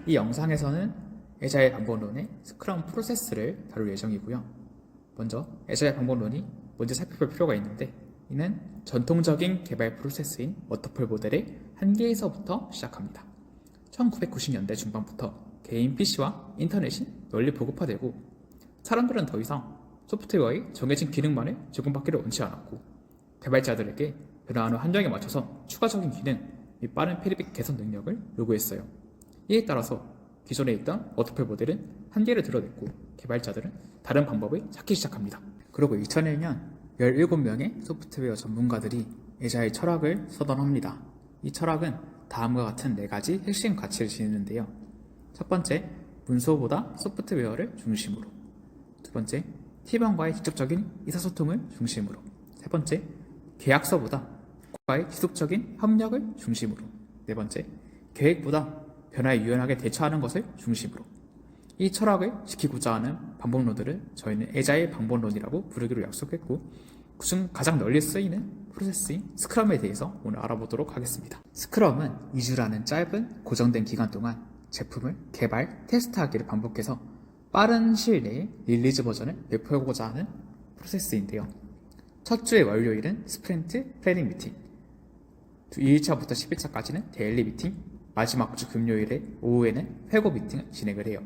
이 영상에서는 애자일 방법론의 스크럼 프로세스를 다룰 예정이고요. 먼저 애자일 방법론이 뭔지 살펴볼 필요가 있는데, 이는 전통적인 개발 프로세스인 워터폴 모델의 한계에서부터 시작합니다. 1990년대 중반부터 개인 PC와 인터넷이 널리 보급화되고, 사람들은 더 이상 소프트웨어의 정해진 기능만을 제공받기를 원치 않았고, 개발자들에게 변화하는 환경에 맞춰서 추가적인 기능 및 빠른 피드백 개선 능력을 요구했어요. 이에 따라서 기존에 있던 워터폴 모델은 한계를 드러냈고, 개발자들은 다른 방법을 찾기 시작합니다. 그리고 2001년 17명의 소프트웨어 전문가들이 애자일 철학을 선언합니다. 이 철학은 다음과 같은 4가지 핵심 가치를 지니는데요. 첫 번째, 문서보다 소프트웨어를 중심으로. 두 번째, 팀원과의 직접적인 의사소통을 중심으로. 세 번째, 계약서보다 국가의 지속적인 협력을 중심으로. 네 번째, 계획보다 변화에 유연하게 대처하는 것을 중심으로. 이 철학을 지키고자 하는 방법론들을 저희는 애자일 방법론이라고 부르기로 약속했고, 그중 가장 널리 쓰이는 프로세스인 스크럼에 대해서 오늘 알아보도록 하겠습니다. 스크럼은 2주라는 짧은 고정된 기간 동안 제품을 개발, 테스트하기를 반복해서 빠른 시일 내에 릴리즈 버전을 배포하고자 하는 프로세스인데요. 첫 주의 월요일은 스프린트 플래닝 미팅, 2일차부터 10일차까지는 데일리 미팅, 마지막 주 금요일에 오후에는 회고 미팅을 진행을 해요.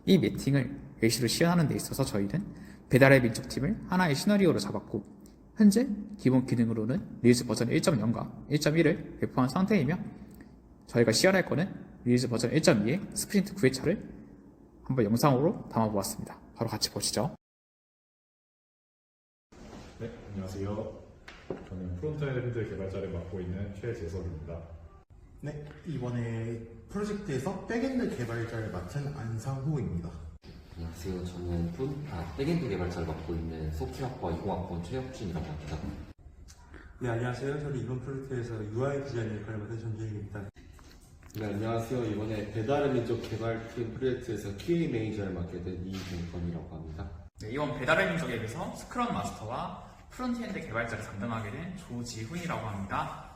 이 미팅을 예시로 시연하는 데 있어서 저희는 배달의 민족팀을 하나의 시나리오로 잡았고, 현재 기본 기능으로는 릴리즈 버전 1.0과 1.1을 배포한 상태이며, 저희가 시연할 거는 릴리즈 버전 1.2의 스프린트 9회차를 한번 영상으로 담아보았습니다. 바로 같이 보시죠. 네, 안녕하세요. 저는 프론트엔드 개발자를 맡고 있는 최재석입니다. 네, 이번에 프로젝트에서 백엔드 개발자를 맡은 안상호입니다. 안녕하세요. 저는 백엔드 개발자를 맡고 있는 소프트웨어학과 20학번 최혁준이라고 합니다. 네, 안녕하세요. 저는 이번 프로젝트에서 UI 디자인 역할을 맡은 전재익입니다. 네, 안녕하세요. 이번에 배달의 민족 개발팀 프로젝트에서 QA 매니저를 맡게 된 이동건이라고 합니다. 네, 이번 배달의 민족에서 스크럼 마스터와 프론트엔드 개발자를 담당하게 된 조지훈이라고 합니다.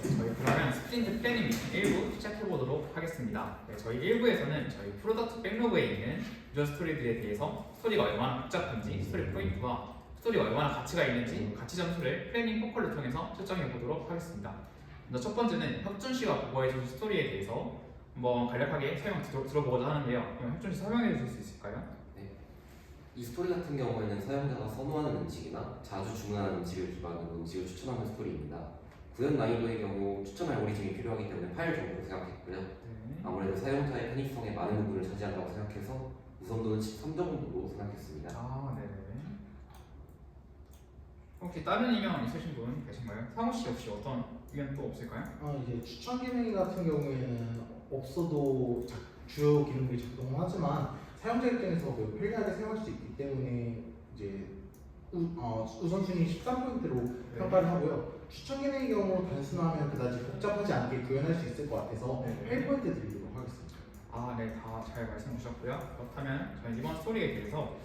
저희 그러면 스프린트 플래닝 미팅 1부 시작해보도록 하겠습니다. 네, 저희 1부에서는 저희 프로덕트 백로그에 있는 유저 스토리들에 대해서 스토리가 얼마나 복잡한지, 스토리 포인트와 스토리가 얼마나 가치가 있는지 가치 점수를 플래닝 포컬을 통해서 측정해보도록 하겠습니다. 먼저 첫 번째는 혁준 씨가 보고해준 스토리에 대해서 한번 간략하게 설명 들어보고자 하는데요. 그럼 혁준 씨 설명해 주실 수 있을까요? 네. 이 스토리 같은 경우에는 사용자가 선호하는 음식이나 자주 주문하는 음식을 기반으로 음식을 추천하는 스토리입니다. 구현 난이도의 경우 추천 알고리즘이 필요하기 때문에 파일 정보를 생각했고요. 네. 아무래도 사용자의 편의성에 많은 부분을 차지한다고 생각해서 우선도는 13 정도로 생각했습니다. 아, 네. 혹시 다른 의견 있으신 분 계신가요? 상호 씨 혹시 어떤 의견 또 없을까요? 이제 추천 기능 같은 경우에는 없어도 주요 기능들이 작동하지만 사용자 입장에서 매우 편리하게 사용할 수 있기 때문에 이제 우선순위 13포인트로 평가를 하고요. 추천 기능의 경우 단순하면 그다지 복잡하지 않게 구현할 수 있을 것 같아서 8포인트 드리도록 하겠습니다. 아, 네, 다 잘 말씀 주셨고요. 그렇다면 저희 이번 스토리에 대해서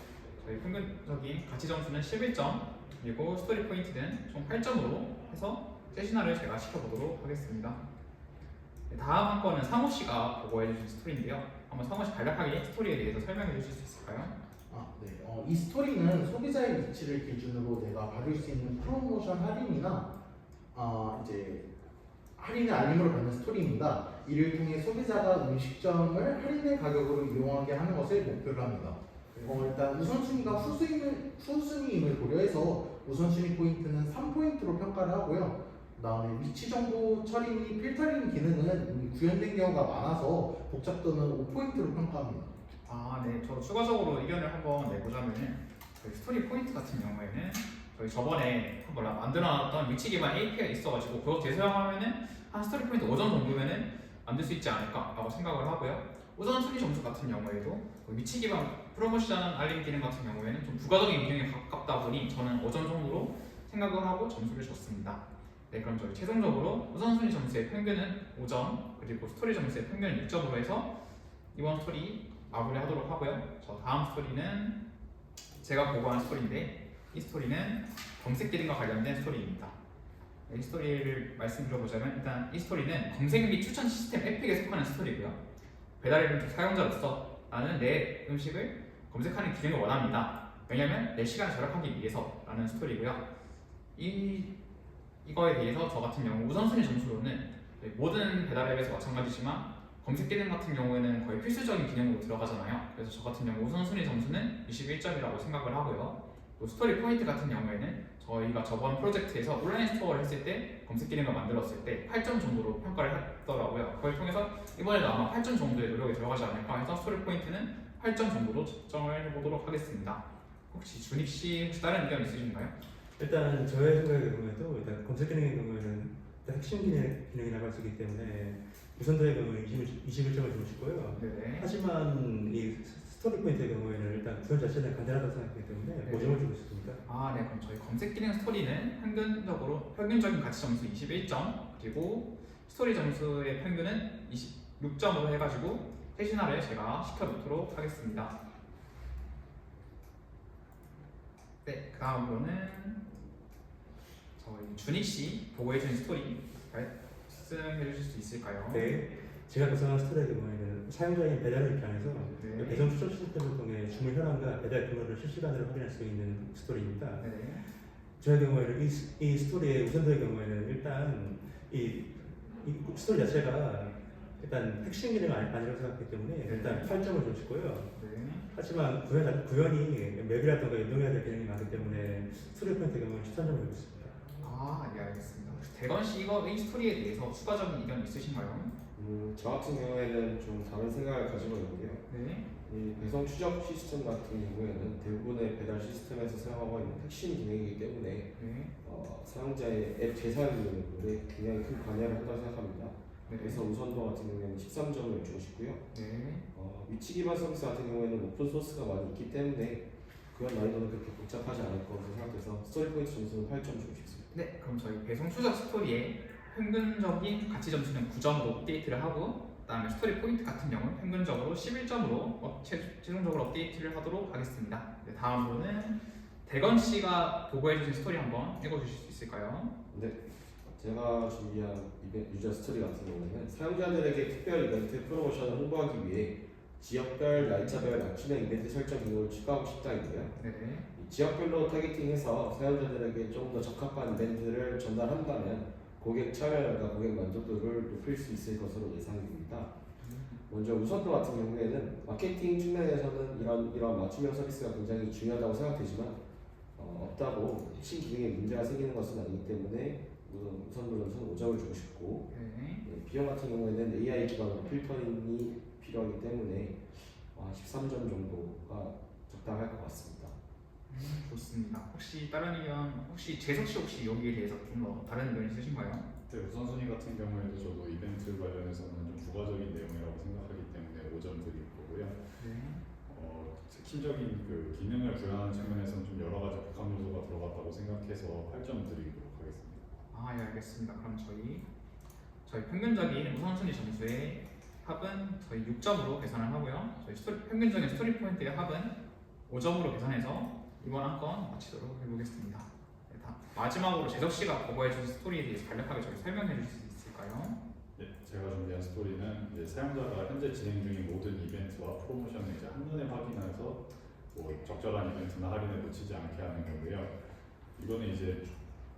저희 평균적인 가치 점수는 11점, 그리고 스토리 포인트는 총 8점으로 해서 세시나를 제가 시켜보도록 하겠습니다. 네, 다음 한 건은 상호 씨가 보고해 주신 스토리인데요. 한번 상호 씨 간략하게 스토리에 대해서 설명해 주실 수 있을까요? 네. 이 스토리는 소비자의 위치를 기준으로 내가 받을 수 있는 프로모션 할인이나 이제 할인의 알림으로 받는 스토리입니다. 이를 통해 소비자가 음식점을 할인의 가격으로 이용하게 하는 것을 목표로 합니다. 일단 우선순위가 후순위임을 고려해서 우선순위 포인트는 3포인트로 평가를 하고요. 그 다음에 위치 정보 처리 및 필터링 기능은 이미 구현된 경우가 많아서 복잡도는 5포인트로 평가합니다. 아, 네. 저 추가적으로 의견을 한번 내보자면은 저희 스토리 포인트 같은 경우에는 저희 저번에 한번 만들어놨던 위치 기반 API가 있어가지고 그거 재사용하면은 한 스토리 포인트 5점 정도면은 만들 수 있지 않을까라고 생각을 하고요. 우선순위 점수 같은 경우에도 위치 기반 프로모션 알림 기능 같은 경우에는 좀 부가적인 기능에 가깝다 보니 저는 5점 정도로 생각을 하고 점수를 줬습니다. 네, 그럼 저희 최종적으로 우선순위 점수의 평균은 5점, 그리고 스토리 점수의 평균은 6점으로 해서 이번 스토리 마무리하도록 하고요. 저 다음 스토리는 제가 보고한 스토리인데, 이 스토리는 검색 기능과 관련된 스토리입니다. 이 스토리를 말씀드려보자면 일단 이 스토리는 검색 및 추천 시스템 에픽에 속하는 스토리고요. 배달 이벤트 사용자로서 나는 내 음식을 검색하는 기능을 원합니다. 왜냐면 내 시간을 절약하기 위해서라는 스토리고요. 이거에 대해서 저 같은 경우 우선순위 점수로는 모든 배달 앱에서 마찬가지지만 검색 기능 같은 경우에는 거의 필수적인 기능으로 들어가잖아요. 그래서 저 같은 경우 우선순위 점수는 21점이라고 생각을 하고요. 또 스토리 포인트 같은 경우에는 저희가 저번 프로젝트에서 온라인 스토어를 했을 때 검색 기능을 만들었을 때 8점 정도로 평가를 했더라고요. 그걸 통해서 이번에도 아마 8점 정도의 노력이 들어가지 않을까 해서 스토리 포인트는 8점 정도로 측정을 해보도록 하겠습니다. 혹시 준익 씨 혹시 다른 의견 있으신가요? 일단 저의 생각의 경우에도 일단 검색 기능의 경우에는 일단 핵심 기능이 나갈 수 있기 때문에 우선도의 경우는 21점을 주고 싶고요. 네. 하지만 이 스토리 포인트의 경우에는 일단 구현 자체는 간단하다고 생각하기 때문에 네. 5점을 주고 싶습니다. 네. 그럼 저희 검색 기능 스토리는 평균적인 가치 점수 21점, 그리고 스토리 점수의 평균은 26점으로 해가지고 회신화를 제가 시켜놓도록 하겠습니다. 네, 그 다음으로는 저희 준익 씨 보고해준 스토리 말씀해 주실 수 있을까요? 네, 제가 구성한 스토리의 경우에는 사용자인 배달을 입장에서 네. 배송 추천 시스템을 통해 주문 현황과 배달 규모를 실시간으로 확인할 수 있는 스토리입니다. 네. 저의 경우에는 이 스토리의 우선도의 경우에는 일단 이 스토리 자체가 일단 핵심 기능이 아니라고 생각하기 때문에 일단 8점을 주고 싶고요. 네. 하지만 구현이 맵이라든가 연동해야 될 기능이 많기 때문에 스토리 포인트 경우는 13점을 주고 있습니다. 네, 알겠습니다. 혹시 대건 씨 이 스토리에 대해서 추가적인 의견 있으신가요? 저 같은 경우에는 좀 다른 생각을 가지고 있는데요. 네. 이 배송 추적 시스템 같은 경우에는 대부분의 배달 시스템에서 사용하고 있는 핵심 기능이기 때문에 네. 사용자의 앱 재사용률에 굉장히 큰 관여를 한다고 생각합니다. 네. 그래서 우선도 같은 경우에는 13점을 주고 싶고요. 네. 위치 기반 서비스 같은 경우에는 오픈 소스가 많이 있기 때문에 그런 난이도는 그렇게 복잡하지 않을 거라고 생각해서 스토리 포인트 점수는 8점 주고 싶습니다. 네, 그럼 저희 배송 추적 스토리의 평균적인 가치 점수는 9점으로 업데이트를 하고, 그다음에 스토리 포인트 같은 경우는 평균적으로 11점으로 최종적으로 업데이트를 하도록 하겠습니다. 네, 다음으로는 대건 씨가 보고해주신 스토리 한번 읽어주실 수 있을까요? 네, 제가 준비한 유저 스토리 같은 경우는 사용자들에게 특별 이벤트 프로모션을 홍보하기 위해 지역별, 날짜별 맞춤형 이벤트 설정 기능을 추가하고 싶다인데요. 네. 이 지역별로 타겟팅해서 사용자들에게 조금 더 적합한 이벤트를 전달한다면 고객 참여율과 고객 만족도를 높일 수 있을 것으로 예상이 됩니다. 먼저 우선도 같은 경우에는 마케팅 측면에서는 이런 맞춤형 서비스가 굉장히 중요하다고 생각되지만 없다고 핵심 기능에 문제가 생기는 것은 아니기 때문에 우선도 점수는 5점을 주고 싶고, 네. 비용 같은 경우에는 AI 기반으로 필터링이 필요하기 때문에 13점 정도가 적당할 것 같습니다. 좋습니다. 혹시 다른 의견, 혹시 재석 씨 혹시 여기에 대해서 좀 더 다른 의견 있으신가요? 네, 우선순위 같은 경우에도 저도 이벤트 관련해서는 좀 부가적인 내용이라고 생각하기 때문에 5점 드릴 거고요. 네. 핵심적인 그 기능을 구현하는 측면에서는 좀 여러 가지 복합 요소가 들어갔다고 생각해서 8점 드리도록 하겠습니다. 예, 알겠습니다. 그럼 저희 평균적인 우선순위 점수의 합은 저희 6점으로 계산을 하고요. 저희 평균적인 스토리 포인트의 합은 5점으로 계산해서 이번 한 건 마치도록 해보겠습니다. 네, 마지막으로 재석 씨가 보고해준 스토리에 대해서 간략하게 저희 설명해 주실 수 있을까요? 네, 제가 준비한 스토리는 이제 사용자가 현재 진행 중인 모든 이벤트와 프로모션을 이제 한눈에 확인해서 적절한 이벤트나 할인을 놓치지 않게 하는 거고요. 이거는 이제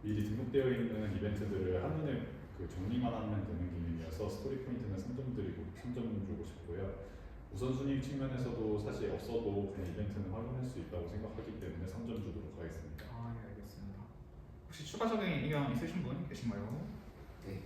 미리 등록되어 있는 이벤트들을 한눈에 정리만 하면 되는 기능이어서 스토리 포인트는 3점 드리고 3점 주고 싶고요. 우선순위 측면에서도 사실 없어도 그냥 이벤트는 확인할 수 있다고 생각하기 때문에 3점 주도록 하겠습니다. 예, 알겠습니다. 혹시 추가적인 의견 있으신 분 계신가요? 네.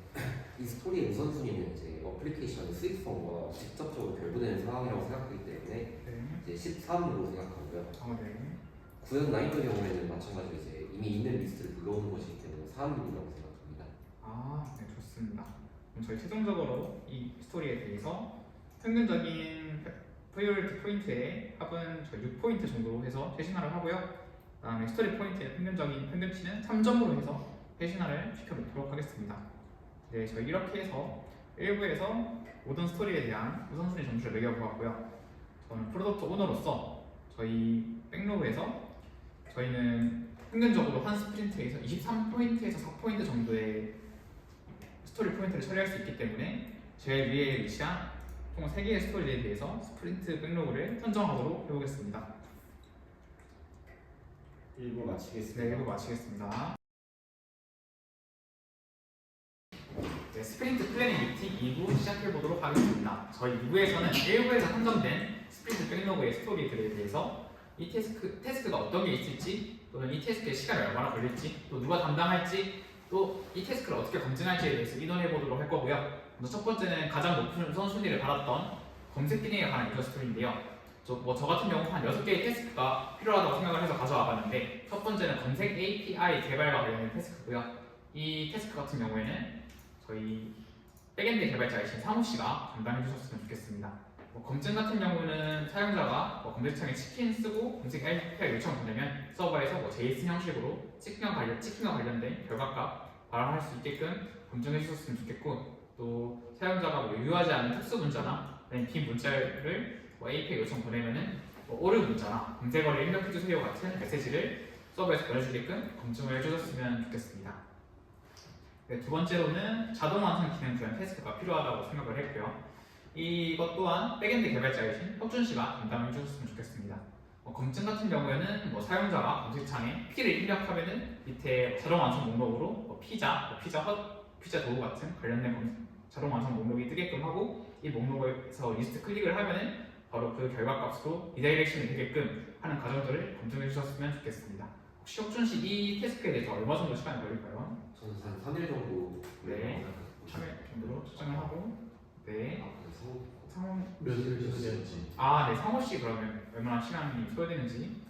이 스토리의 우선순위는 이제 어플리케이션의 수익성과 직접적으로 결부되는 상황이라고 생각하기 때문에 네. 이제 13으로 생각하고요. 네. 구현 난이도의 경우에는 마찬가지로 이제 이미 있는 리스트를 불러오는 것이기 때문에 4등이라고 생각합니다. 네, 좋습니다. 그럼 저희 최종적으로 이 스토리에 대해서 평균적인 프리오리티 포인트의 합은 저희 6포인트 정도로 해서 회신화를 하고요. 그다음에 스토리 포인트의 평균적인 평균치는 3점으로 해서 회신화를 시켜놓도록 하겠습니다. 네, 저희 이렇게 해서 1부에서 모든 스토리에 대한 우선순위 점수를 매겨보았고요. 저는 프로덕트 오너로서 저희 백로그에서 저희는 평균적으로 한 스프린트에서 23포인트에서 3포인트에서 4포인트 정도의 스토리 포인트를 처리할 수 있기 때문에 제일 위에 위치한 총 3개의 스토리에 대해서 스프린트 백로그를 선정하도록 해보겠습니다. 1부 마치겠습니다. 네, 이거 마치겠습니다. 네, 스프린트 플래닝 미팅 2부 시작해보도록 하겠습니다. 저희 2부에서는 1부에서 한정된 스프린트 백로그의 스토리들에 대해서 이 태스크가 어떤 게 있을지, 또는 이 태스크의 시간이 얼마나 걸릴지, 또 누가 담당할지, 또 이 태스크를 어떻게 검증할지에 대해서 의논해보도록 할 거고요. 먼저 첫 번째는 가장 높은 우선순위를 받았던 검색 기능에 관한 유저 스토리인데요. 저 같은 경우 한 6개의 태스크가 필요하다고 생각을 해서 가져와 봤는데, 첫 번째는 검색 API 개발과 관련된 태스크고요. 이 태스크 같은 경우에는 저희 백엔드 개발자이신 상우 씨가 담당해 주셨으면 좋겠습니다. 검증 같은 경우는 사용자가 검색창에 치킨 쓰고 검색 API 요청 보내면 서버에서 JSON 형식으로 치킨과 관련된 결과값 발행할 수 있게끔 검증해 주셨으면 좋겠고, 또 사용자가 유효하지 않은 특수 문자나 빈 문자를 API 요청 보내면은 오류 문자나 검색어를 입력해 주세요 같은 메시지를 서버에서 보내주게끔 검증을 해주셨으면 좋겠습니다. 네, 두 번째로는 자동 완성 기능 구현 테스트가 필요하다고 생각을 했고요. 이것 또한 백엔드 개발자이신 혁준 씨가 담당해 주셨으면 좋겠습니다. 검증 같은 경우에는 사용자가 검색창에 P를 입력하면은 밑에 자동 완성 목록으로 피자 도우 같은 관련된 자동 완성 목록이 뜨게끔 하고, 이 목록에서 리스트 클릭을 하면은 바로 그 결과값으로 리다이렉션이 되게끔 하는 과정들을 검증해 주셨으면 좋겠습니다. 혹시 혁준 씨 이 태스크에 대해서 얼마 정도 시간이 걸릴까요? 저는 한 3일 정도 네. 3일 정도로 추정을 하고, 네. 상호 몇일 소비했지? 네, 상호 씨 그러면 얼마나 시간이 소요되는지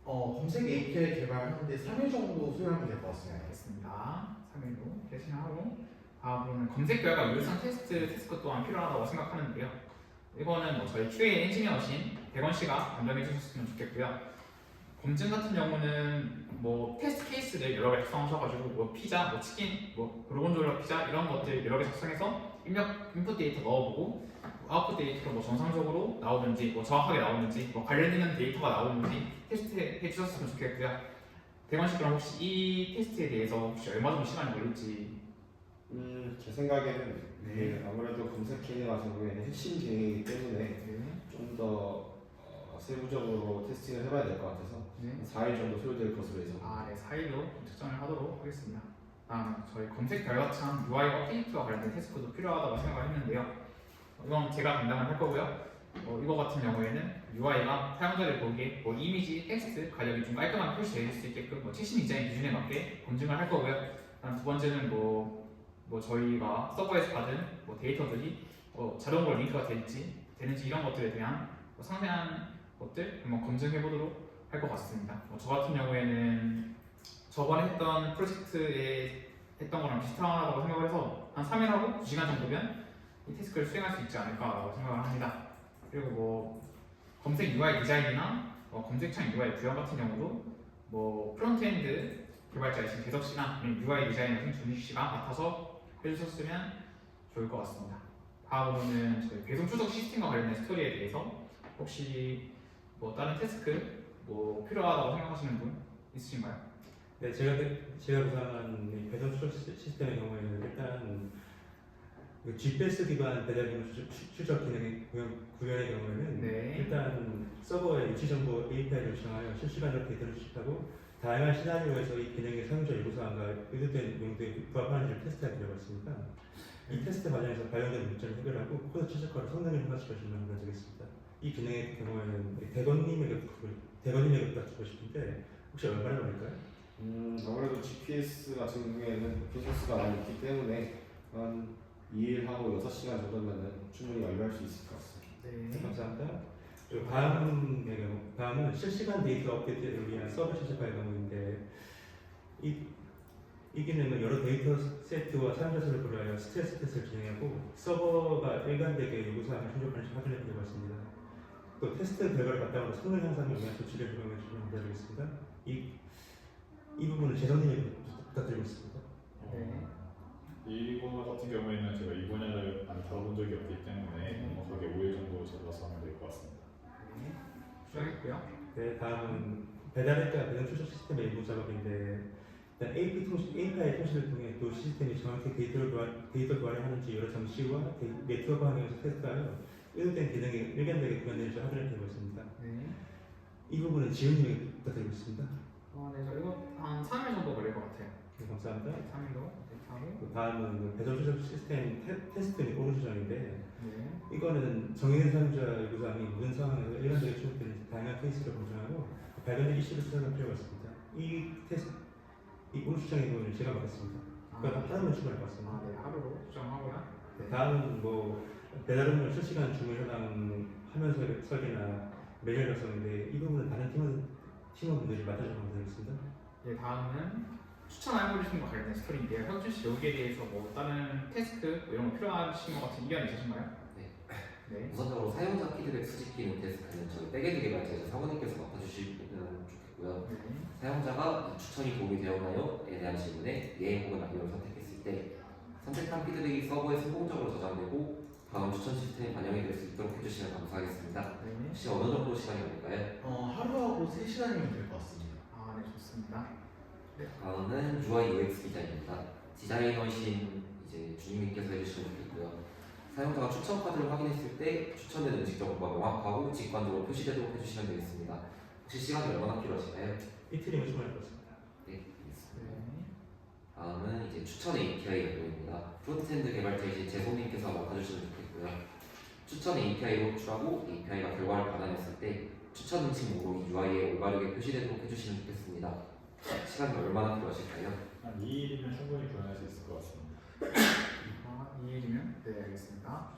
검색 API 개발하는데 3일 정도 소요하면 될 것 같습니다. 알겠습니다. 3일로 대신하고, 다음으로는 검색 결과 유효성 테스크 또한 필요하다고 생각하는데요. 이거는 저희 QA 엔지니어신 백원 씨가 담당해 주셨으면 좋겠고요. 검증 같은 경우는 테스트 케이스를 여러 개 작성하셔가지고 피자, 치킨, 고르곤졸라 피자 이런 것들 여러 개 작성해서 인풋 데이터 넣어보고, 아웃풋 데이터로 정상적으로 나오는지, 정확하게 나오는지, 관련되는 데이터가 나오는지 테스트해 주셨으면 좋겠고요. 대건 씨 그럼 혹시 이 테스트에 대해서 혹시 얼마 정도 시간이 걸릴지? 제 생각에는 네. 아무래도 검색 기능 같은 경우에는 핵심 기능이기 때문에 네. 좀 더 세부적으로 테스팅을 해봐야 될 것 같아서 네. 4일 정도 소요될 것으로 예상합니다. 네, 4일로 측정을 하도록 하겠습니다. 다음 저희 검색 결과창 UI 업데이트와 관련된 테스트도 필요하다고 생각을 했는데요. 이건 제가 담당을 할 거고요. 이거 같은 경우에는 UI가 사용자를 보기에 이미지, 텍스트, 가격이 좀 깔끔하게 표시되어 있을 수 있게끔 최신 디자인 기준에 맞게 검증을 할 거고요. 다음 두 번째는 저희가 서버에서 받은 데이터들이 자동으로 링크가 되는지 이런 것들에 대한 상세한 것들 한번 검증해 보도록 할 것 같습니다. 저 같은 경우에는 저번에 했던 프로젝트에 했던 거랑 비슷하다고 생각을 해서 한 3일하고 2시간 정도면 이 태스크를 수행할 수 있지 않을까라고 생각을 합니다. 그리고 검색 UI 디자인이나 검색창 UI 구현 같은 경우도 프론트엔드 개발자이신 대석 씨나 UI 디자이너신 준희 씨가 맡아서 해주셨으면 좋을 것 같습니다. 다음으로는 저희 배송 추적 시스템과 관련된 스토리에 대해서 혹시 다른 태스크 필요하다고 생각하시는 분 있으신가요? 네, 제가 구상한 이 배송 추적 시스템의 경우에는 일단 GPS 기반 배달물 추적 기능의 구현의 경우에는 네. 일단 서버에 위치 정보 API를 요청하여 실시간으로 데이터를 수집하고 다양한 시나리오에서 이 기능의 사용자 요구사항과 의도된 용도에 부합하는지를 테스트하게 되어 있습니다. 이 테스트 과정에서 발견된 문제를 해결하고 코드 최적화로 성능을 향상시켜주면 되겠습니다. 이 기능의 경우에는 대건님에게 부탁드리고 싶은데 혹시 얼마나 걸릴까요? 아무래도 GPS 같은 경우에는 비즈니스가 많이 있기 때문에 한 2일 하고 6시간 정도면 충분히 완료할 수 있을 것 같습니다. 네. 감사합니다. 그리고 다음은 실시간 데이터 업데이트를 위한 서버 시스템의 경우인데 이 기능은 여러 데이터 세트와 사용자 수를 고려하여 스트레스 테스트를 진행하고 서버가 일관되게 요구사항을 충족하는지 확인해 보려고 했습니다. 또 테스트 결과를 바탕으로 성능 향상을 위한 조치를 적용해 주시면 감사드리겠습니다. 이 부분은 재정님에게 부탁드리고 있습니다. 네. 이거 같은 경우에는 제가 이 분야를 많이 다뤄본 적이 없기 때문에 정확하게 5일 정도 잡아서 하면 될 것 같습니다. 네. 수정했고요. 네, 다음은 배달앱과 배송 추적 시스템의 일부 작업인데 일단 API 통신을 통해 또 시스템이 정확히 데이터 교환을 하는지 여러 장치와 네트워크 환경에서 테스트하여 의도된 기능에 일관되게 구현되는지 확인을 해보고 있습니다. 네. 이 부분은 지훈님이 부탁드리고 있습니다. 네, 저 이거 한 3일 정도 걸릴 것 같아요. 네, 감사합니다. 3일로 이렇게 하고. 그 다음은 그 배송 추적 시스템 테스트 및 오류 수정인데 네. 이거는 정의된 사용자 요구사항이 모든 상황에서 일관되게 출력되는 다양한 케이스를 보증하고 발견된 이슈를 수정할 필요가 있습니다. 이 오류 수정의 부분을 제가 맡았습니다. 그러니까 하루만 출발할 것 같습니다. 네, 하루로 수정하고요. 네. 다음은 뭐 배달음료 실시간 주문 현황 화면 설계나 매뉴얼 작성인데 이 부분은 다른 팀원분들이 맡아주시면 되겠습니다. 네, 다음은 추천 알고리즘과 관련된 스토리인데요. 혁준 씨 여기에 대해서 뭐 다른 태스크 뭐 이런 거 필요하신 것 같은 의견이 있으신가요? 네. 네. 우선적으로 사용자 피드백 수집 기능 테스트는 저희 백엔드 개발자에서 사모님께서 맡아주시면 좋겠고요. 네. 사용자가 이 추천이 도움이 되었나요?에 대한 질문에 예 혹은 아니오를 선택했을 때 선택한 피드백이 서버에 성공적으로 저장되고 다음 추천 시스템에 반영이 될 수 있도록 해주시면 감사하겠습니다. 네. 혹시 어느 정도 시간이 걸릴까요? 하루하고 3시간이면 될 것 같습니다. 네, 좋습니다. 다음은 UI UX 디자인입니다. 디자이너이신 이제 주님님께서 해주시면 좋겠고요. 사용자가 추천 카드를 확인했을 때 추천된 음식 정보가 명확하고 직관적으로 표시되도록 해주시면 되겠습니다. 혹시 시간이 얼마나 필요하실까요? 이틀이면 충분할 것 같습니다. 네, 알겠습니다. 네. 다음은 이제 추천 API 연동입니다. 프론트엔드 개발자이신 제손님께서 맡아주시면 좋겠고요. 추천 API로 호출하고 API가 결과를 받아냈을 때 추천 음식 목록이 UI에 올바르게 표시되도록 해주시면 좋겠습니다. 시간이 얼마나 필요하실까요? 한 2일이면 충분히 구현할 수 있을 것 같습니다. 2일이면 네, 알겠습니다.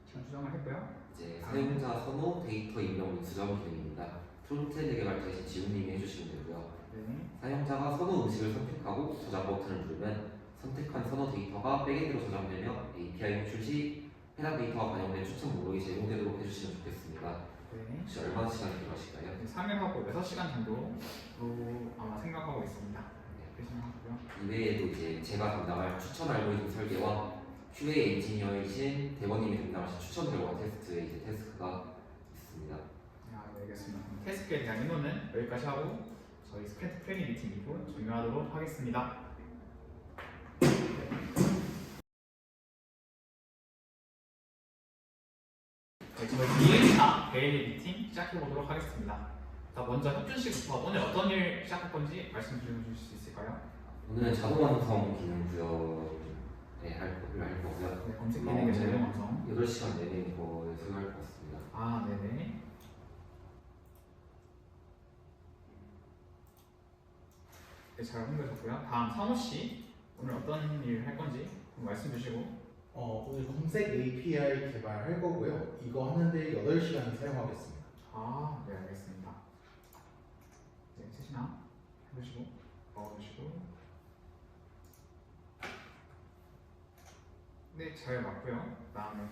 시간 수정을 했고요. 이제 사용자 선호 데이터 입력 및 수정 기능입니다. 프론트엔드 개발자이신 지훈님이 해주시면 되고요. 네. 사용자가 선호 음식을 선택하고 저장 버튼을 누르면 선택한 선호 데이터가 백엔드로 저장되며 API 호출 시 해당 데이터가 반영된 추천 목록이 제공되도록 해주시면 좋겠습니다. 네. 혹시 얼마나 시간이 필요하실까요? 3일하고 6시간 정도로 아마 생각하고 있습니다. 네, 생각하고요. 이외에도 이제 제가 담당할 추천 알고리즘 설계와 QA 엔지니어이신 대원님이 담당하신 추천 결과 테스트의 이제 태스크가 있습니다. 네, 알겠습니다. 그럼 태스크에 대한 의논은 여기까지 하고 저희 스프린트 플래닝 미팅 이후 종료하도록 하겠습니다. 네, 저희 2일차 데일리 미팅 시작해 보도록 하겠습니다. 자, 먼저 혁준 씨부터 오늘 어떤 일 시작할 건지 말씀 주실 수 있을까요? 오늘은 자동 완성 기능 구현에 할 거고요. 네, 검색 기능의 자동 완성. 8시간 내내 이거에 수고할 것 같습니다. 네네. 네, 잘 홍보해줬고요. 다음 상호 씨 오늘 어떤 일 할 건지 말씀 주시고. 오늘 검색 API 개발할 거고요. 이거 하는데 8시간 사용하겠습니다. 네, 알겠습니다. 네, 셋이나 해보시고 먹어보시고. 네, 잘 맞고요. 그다음에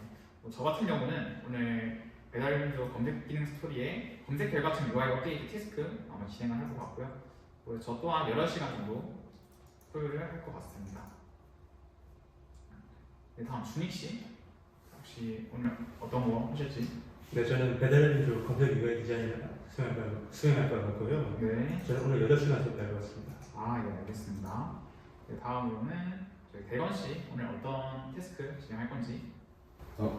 저 같은 경우는 오늘 배달민족 검색 기능 스토리의 검색 결과층 UI 업데이트 태스크 아마 진행을 할 것 같고요. 그리고 저 또한 8시간 정도 소요를 할 것 같습니다. 네, 다음 준익 씨 혹시 오늘 어떤 거 하실지? 네, 저는 배달민족 검색 UI 디자인을 수행할 것 같고요. 네. 저는 오늘 8시간 소비할 것 같습니다. 예, 알겠습니다. 네, 다음으로는 저희 대건 씨 오늘 어떤 태스크 진행할 건지.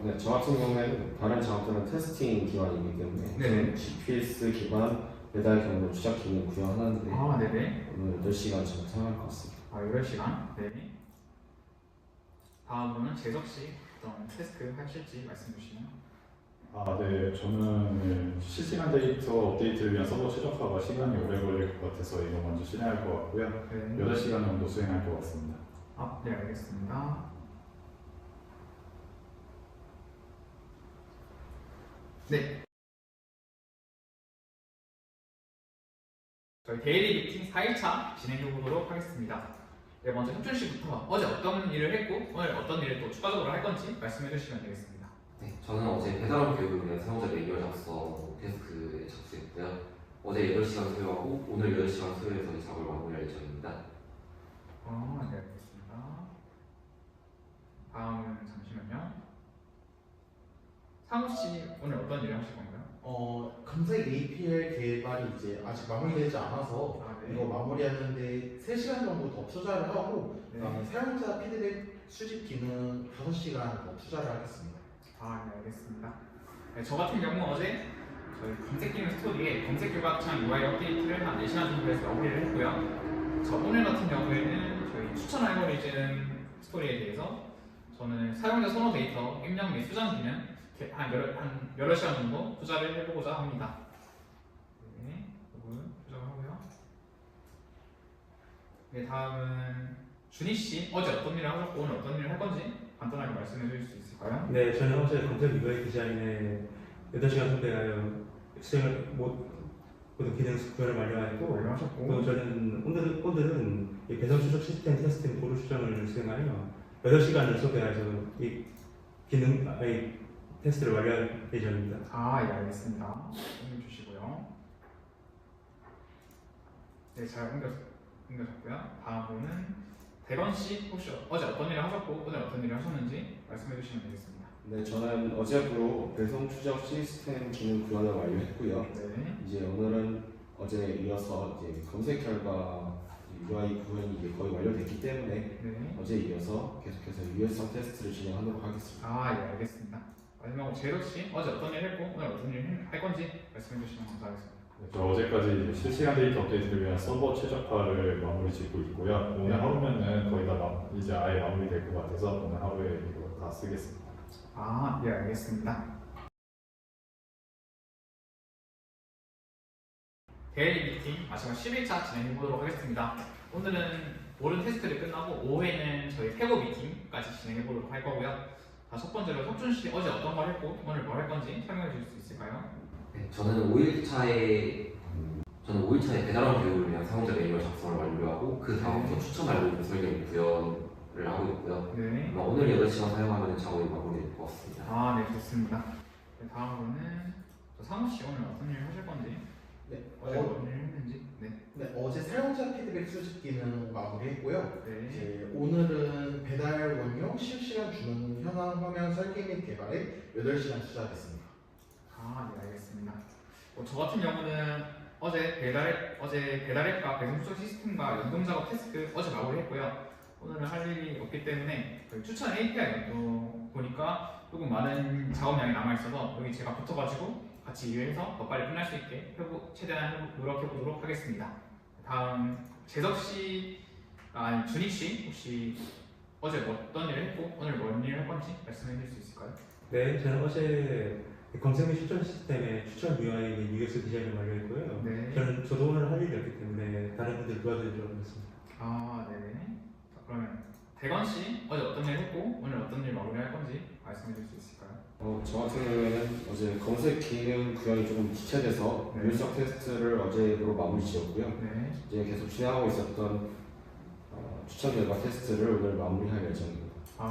네, 저 같은 경우에는 다른 작업들은 테스팅 기반이기 때문에 네. 저는 GPS 기반 배달 경로 추적 기능 구현하는데 네네. 오늘 8시간 정도 사용할 것 같습니다. 8시간. 네. 다음으로는 재석 씨 어떤 태스크 하실지 말씀 주시면. 네, 저는 실시간 데이터 업데이트를 위한 서버 최적화가 시간이 오래 걸릴 것 같아서 이거 먼저 실행할 것 같고요. 네. 8시간 정도 수행할 것 같습니다. 네, 알겠습니다. 네. 저희 데일리 미팅 4일차 진행해 보도록 하겠습니다. 네, 먼저 혁준 씨부터 어제 어떤 일을 했고 오늘 어떤 일을 또 추가적으로 할 건지 말씀해 주시면 되겠습니다. 네, 저는 어제 배달원 교육을 위한 사용자 매뉴얼 작성 테스크에 접수했고요. 어제 8시간 소요하고 오늘 8시간 소요해서 이 작업을 마무리할 예정입니다. 네, 알겠습니다. 다음은 잠시만요. 상우 씨 오늘 어떤 일을 하실 건가요? 검색 API 개발이 이제 아직 마무리되지 않아서 네. 이거 마무리하는데 3시간 정도 더 투자를 하고 그다음에 사용자 피드백 수집 기능 5시간 더 투자를 하겠습니다. 네, 알겠습니다. 네, 저 같은 경우 어제 저희 검색 기능 스토리에 검색 결과창 UI 업데이트를 한 4시간 정도 해서 마무리를 했고요. 저 오늘 같은 경우에는 저희 추천 알고리즘 스토리에 대해서 저는 사용자 선호 데이터 입력 및 수정 기능 한 여러 시간 정도 투자를 해보고자 합니다. 네, 이걸 수정하고요. 네, 다음은 준희 씨 어제 어떤 일을 하셨고 오늘 어떤 일을 할 건지 간단하게 말씀해 주실 수 있을까요? 네, 저는 어제 검색 UI 디자인에 8시간 소비하여 수행을 모든 기능 구현을 완료했고 오늘 하셨고 또 저는 오늘은 이 배송 추적 시스템 테스트 보루 수정을 수행하여 8시간을 소비해서 이 기능 테스트를 완료할 예정입니다. 예, 알겠습니다. 옮겨주시고요. 네, 잘 옮겨졌고요. 다음으로는 대건 씨 혹시 어제 어떤 일을 하셨고 오늘 어떤 일을 하셨는지 말씀해 주시면 되겠습니다. 네, 저는 어제부로 배송 추적 시스템 기능 구현을 완료했고요. 네. 이제 오늘은 어제 이어서 이제 검색 결과 UI 구현이 이제 거의 완료됐기 때문에 네. 어제 이어서 계속해서 유효성 테스트를 진행하도록 하겠습니다. 예, 알겠습니다. 마지막으로 재덕 씨 어제 어떤 일 했고 오늘 어떤 일 할 건지 말씀해 주시면 감사하겠습니다. 저 어제까지 이제 실시간 데이터 업데이트를 위한 서버 최적화를 마무리 짓고 있고요. 오늘 하루면은 거의 다 이제 아예 마무리될 것 같아서 오늘 하루에 이거 다 쓰겠습니다. 예, 알겠습니다. 데일리 미팅 마지막 11차 진행해 보도록 하겠습니다. 오늘은 모든 테스트를 끝나고 오후에는 저희 패고 미팅까지 진행해 보도록 할 거고요. 첫 번째로 석준 씨 어제 어떤 걸 했고 오늘 뭘 할 건지 설명해 주실 수 있을까요? 네, 저는 5일차에 배달원 교육을 위한 사용자 매뉴얼 작성을 완료하고 그 다음부터 추천 알고리즘 설계 구현을 하고 있고요. 네. 아마 오늘 8시간 사용하면 작업이 마무리될 것 같습니다. 네, 좋습니다. 네, 다음으로는 상우 씨 오늘 어떤 일 하실 건지 네. 어제 어떤 일 했는지 네, 어제 사용자 피드백 수집 기능 마무리했고요. 네. 이제 오늘은 배달 원료 실시간 주문 현황 화면 설계 및 개발에 8시간 투자하겠습니다. 네, 알겠습니다. 저 같은 경우는 어제 배달앱과 배송 추적 시스템과 연동 작업 테스트 어제 마무리했고요. 오늘은 할 일이 없기 때문에 저희 추천 API 연동 보니까 조금 많은 작업량이 남아 있어서 여기 제가 붙어가지고 같이 일해서 더 빨리 끝날 수 있게 최대한 노력해 보도록 하겠습니다. 다음 재석 씨, 준희 씨 혹시 어제 어떤 일을 했고 오늘 뭔 일을 할 건지 말씀해 주실 수 있을까요? 네, 저는 어제 검색 및 추천 시스템의 추천 UI 및 UX 디자인을 완료했고요. 네. 저도 오늘 할 일이 없기 때문에 다른 분들 도와드리도록 하겠습니다. 네네. 자, 그러면 대건 씨 어제 어떤 일 했고 오늘 어떤 일 마무리할 건지 말씀해 줄 수 있을까요? 저 같은 경우에는 어제 검색 기능 구현이 조금 지체돼서 네. 유효성 테스트를 어제로 마무리 지었고요. 네. 이제 계속 진행하고 있었던 추천 결과 테스트를 오늘 마무리할 예정입니다.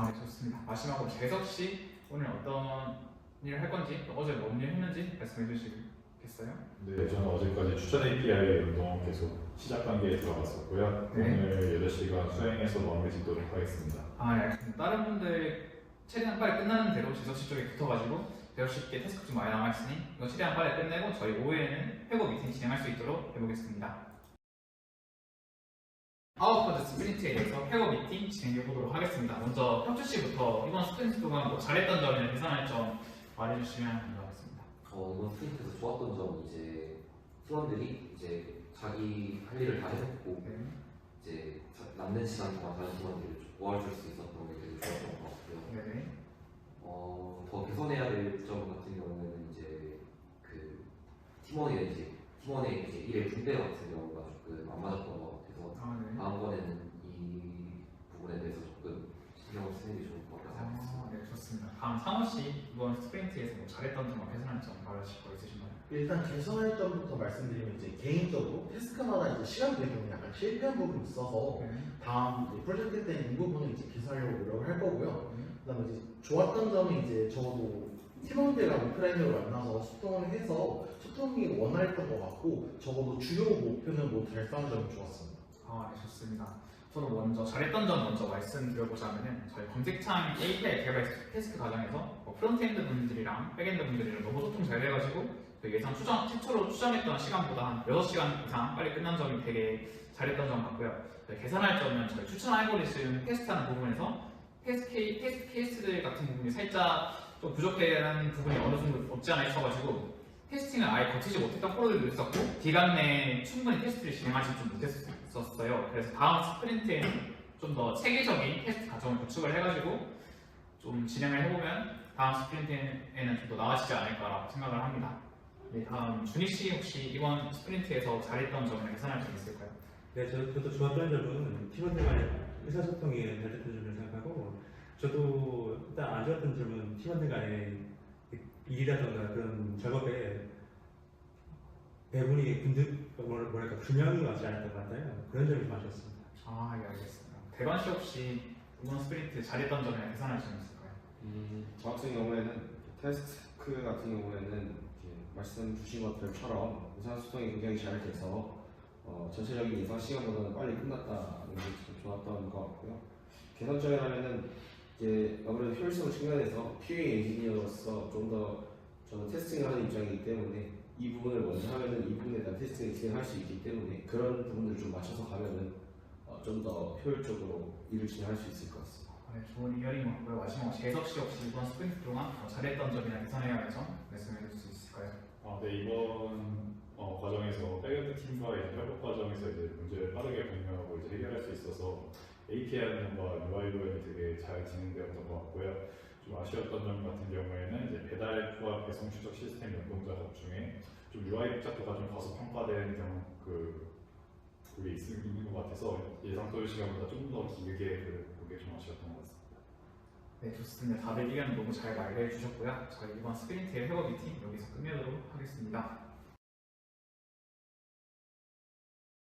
네, 좋습니다. 마지막으로 재석 씨 오늘 어떤 일을 할 건지 또 어제 뭔 일 했는지 말씀해 주시겠어요? 네, 저는 어제까지 추천 API 운동 계속 시작 단계에 들어갔었고요. 네. 오늘 8시간 수행해서 마무리 짓도록 하겠습니다. 네, 알겠습니다. 다른 분들 최대한 빨리 끝나는 대로 재석 씨 쪽에 붙어가지고 재석 씨께 태스크 좀 많이 남아있으니 이거 최대한 빨리 끝내고 저희 오후에는 회고 미팅 진행할 수 있도록 해보겠습니다. 아웃퍼드 스프린트에 대해서 회고 미팅 진행해 보도록 하겠습니다. 먼저 혁주 씨부터 이번 스프린트 동안 뭐 잘했던 점이나 개선할 점 말해주시면 감사하겠습니다. 이번 스프린트에서 좋았던 점은 이제 팀원들이 이제 자기 할 일을 다 해놓고 네. 이제 남는 시간 동안 다른 팀원들을 좀 도와줄 수 있었던 게 되게 좋았던 것 같고요. 네네. 더 개선해야 될 점 같은 경우는 이제 그 팀원의 이제 일의 분배 같은 경우가 조금 안 맞았던 것 같아서 네. 다음번에는 이 부분에 대해서 조금 신경을 쓰는 게 좋을 것 같다고 생각했습니다. 네, 좋습니다. 다음 상호 씨 이번 스프린트에서 뭐 잘했던 점과 개선할 점 말하실 거 있으신가요? 일단 개선할 점부터 말씀드리면 이제 개인적으로 태스크마다 이제 시간 배분이 약간 실패한 부분이 있어서 다음 이제 프로젝트 때는 이 부분을 이제 개선하려고 노력을 할 거고요. 그다음에 이제 좋았던 점은 이제 적어도 팀원들이랑 오프라인으로 만나서 소통을 해서 소통이 원활했던 것 같고 적어도 주요 목표는 모두 달성한 점이 좋았습니다. 네, 좋습니다. 저도 먼저 잘했던 점 먼저 말씀드려보자면은 저희 검색창 API 개발 테스트 과정에서 프론트엔드 분들이랑 백엔드 분들이랑 너무 소통 잘 돼가지고 그 예상 최초로 추정했던 시간보다 한 6시간 이상 빨리 끝난 점이 되게 잘했던 점 같고요. 계산할 점은 저희 추천 알고리즘 테스트하는 부분에서 테스트 케이스들 같은 부분이 살짝 좀 부족해하는 부분이 어느 정도 없지 않아 있어가지고 테스팅을 아예 거치지 못했던 프로들도 있었고 기간 내에 충분히 테스트를 진행하지 좀 못했었어요. 그래서 다음 스프린트에는 좀 더 체계적인 테스트 과정을 구축을 해가지고 좀 진행을 해보면 다음 스프린트에는 좀 더 나아지지 않을까라고 생각을 합니다. 네, 다음 준희 씨 혹시 이번 스프린트에서 잘했던 점이나 개선할 점 있을까요? 네, 저도 좋았던 점은 팀원들 간의 의사소통이 잘 됐던 점을 생각하고, 저도 일단 안 좋았던 점은 팀원들 간의 일이라던가 그런 작업에 배분이 뭐랄까 균형이 맞지 않았던 것 같아요. 그런 점이 좀 아쉬웠습니다. 아, 예, 알겠습니다. 대관 씨 혹시 이번 스프린트 잘했던 점이나 개선할 점 있을까요? 저 같은 경우에는 테스트 같은 경우에는 이제 말씀 주신 것들처럼 의사소통이 굉장히 잘 돼서 전체적인 예상 시간보다는 빨리 끝났다는 게 좀 좋았던 것 같고요. 개선점이라면은 이제 아무래도 효율성 측면에서 QA 엔지니어로서 좀 더 저는 테스팅을 하는 입장이기 때문에 이 부분을 먼저 하면은 이 부분에 대한 테스팅을 진행할 수 있기 때문에 그런 부분들을 좀 맞춰서 가면은 좀 더 효율적으로 일을 진행할 수 있을 것 같습니다. 네, 좋은 의견인 것 같고요. 마지막으로 재석 씨 혹시 이번 스프린트 동안 잘했던 점이나 개선해야 할 점 말씀해 줄 수 있을까요? 네, 이번 과정에서 백엔드 팀과 이제 협업 과정에서 이제 문제를 빠르게 공유하고 이제 해결할 수 있어서 API 운영과 UI 도형이 되게 잘 진행되었던 것 같고요. 좀 아쉬웠던 점 같은 경우에는 이제 배달 포함 배송 추적 시스템 연동 작업 중에 좀 UI 복잡도가 좀 과소평가된 경우 그게 있는 것 같아서 예상 소요 시간보다 좀 더 길게 그게 좀 아쉬웠던 것 같습니다. 네, 좋습니다. 다들 의견 너무 잘 말해 주셨고요. 저희 이번 스프린트의 협업 미팅 여기서 끝내도록 하겠습니다.